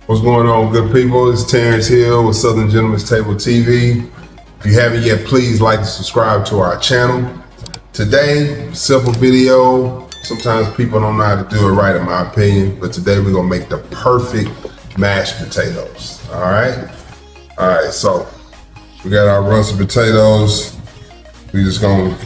What's going on, good people? It's Terrence Hill with Southern Gentleman's Table TV. If you haven't yet, please like and subscribe to our channel. Today, simple video. Sometimes people don't know how to do it right, in my opinion, but today we're gonna make the perfect mashed potatoes. All right. So we got our russet potatoes. We just gonna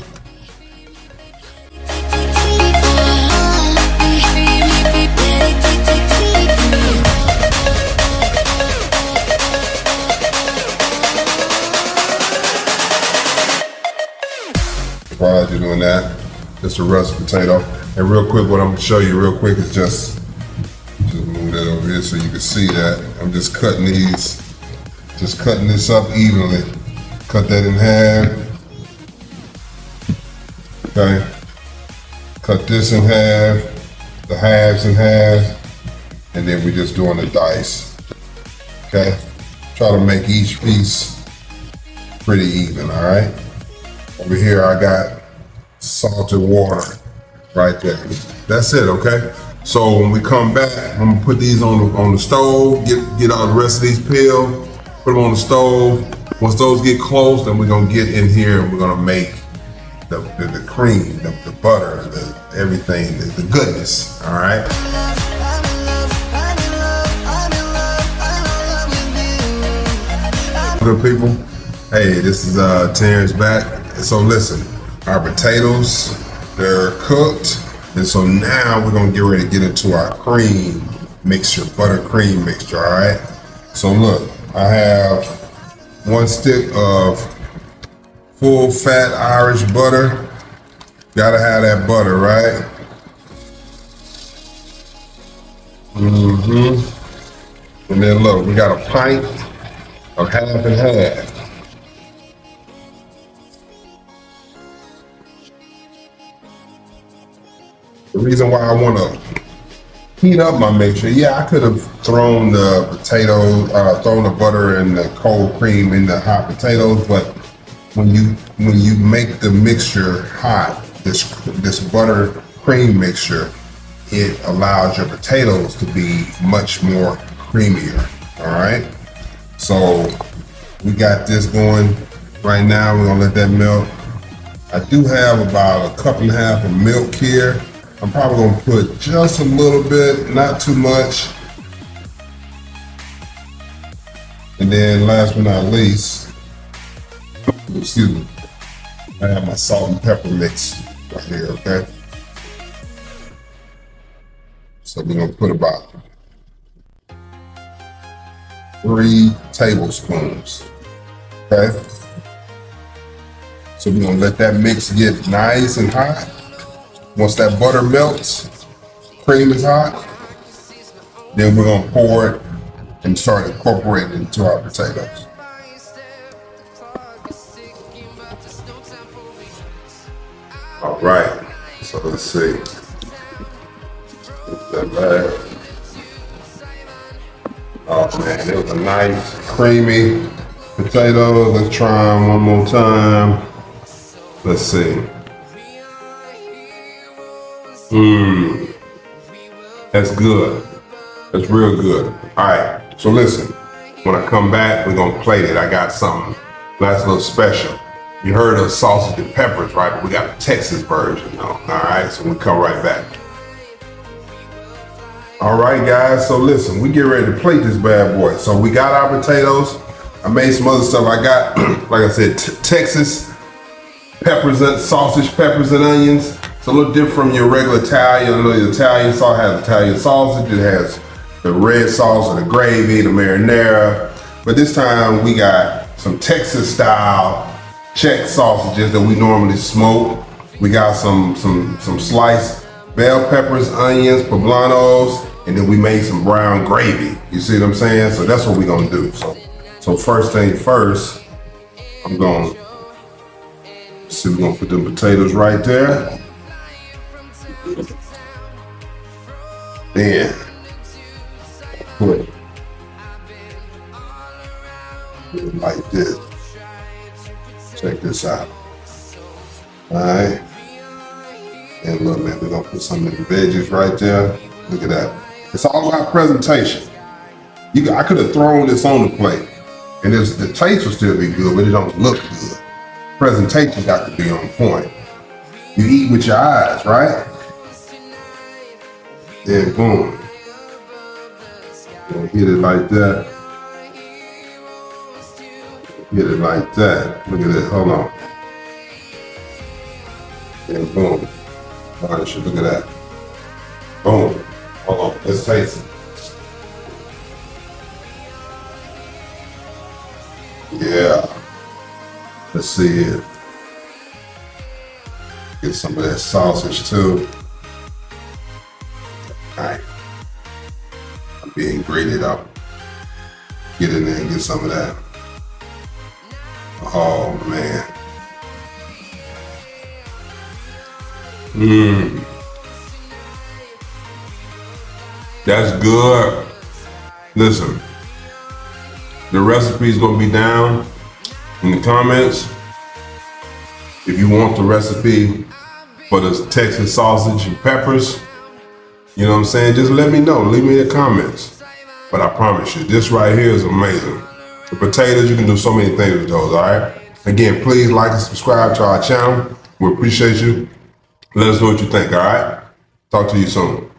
while you're doing that, just a russet potato. And real quick, what I'm gonna show you real quick is just move that over here so you can see that. I'm just cutting these, cutting this up evenly. Cut that in half. Okay. Cut this in half, the halves in half, and then we're just doing the dice. Okay. Try to make each piece pretty even, all right? Over here, I got salted water right there. That's it, okay? So when we come back, I'm gonna put these on the stove, get all the rest of these peeled, put them on the stove. Once those get close, then we're gonna get in here and we're gonna make the cream, the butter, everything, the goodness, all right? Good people, hey, this is Terrence back. So listen, our potatoes, they're cooked. And so now we're gonna get ready to get into our cream mixture, butter cream mixture, all right? So look, I have 1 stick of full fat Irish butter. Gotta have that butter, right? And then look, we got a pint of half and half. The reason why I want to heat up my mixture, yeah, I could have thrown the potatoes, thrown the butter and the cold cream in the hot potatoes, but when you make the mixture hot, this butter cream mixture, it allows your potatoes to be much more creamier. All right, so we got this going right now. We're gonna let that melt. I do have about 1.5 cups of milk here. I'm probably gonna put just a little bit, not too much. And then last but not least, excuse me, I have my salt and pepper mix right here, okay? So we're gonna put about 3 tablespoons, okay? So we're gonna let that mix get nice and hot. Once that butter melts, cream is hot, then we're gonna pour it and start incorporating it into our potatoes. All right, so let's see. Put that back. Oh man, it was a nice creamy potato. Let's try them one more time. Let's see. That's good. That's real good. All right, so listen, when I come back, we're gonna plate it. I got something nice, little special. You heard of sausage and peppers, right? But we got a Texas version though, all right? So we come right back. All right, guys, so listen, we get ready to plate this bad boy. So we got our potatoes. I made some other stuff. I got, like I said, Texas peppers, sausage, peppers, and onions. It's a little different from your regular Italian. I know the Italian sauce has Italian sausage. It has the red sauce or the gravy, the marinara. But this time we got some Texas style Czech sausages that we normally smoke. We got some sliced bell peppers, onions, poblanos, and then we made some brown gravy. You see what I'm saying? So that's what we're gonna do. So first thing first, we're gonna put the potatoes right there. Then put it like this. Check this out. All right. And look, man, we're gonna put some of the veggies right there. Look at that. It's all about presentation. I could have thrown this on the plate, and the taste will still be good, but it don't look good. Presentation got to be on point. You eat with your eyes, right? Then boom. You'll hit it like that. Hit it like that. Look at this. Hold on. And boom. Garnish it. Look at that. Boom. Hold on. Let's taste it. Yeah. Let's see it. Get some of that sausage too. Alright. I'm being grated up. Get in there and get some of that. Oh man. That's good. Listen, the recipe is gonna be down in the comments. If you want the recipe for the Texas sausage and peppers, you know what I'm saying? Just let me know. Leave me in the comments. But I promise you, this right here is amazing. The potatoes, you can do so many things with those, all right? Again, please like and subscribe to our channel. We appreciate you. Let us know what you think, all right? Talk to you soon.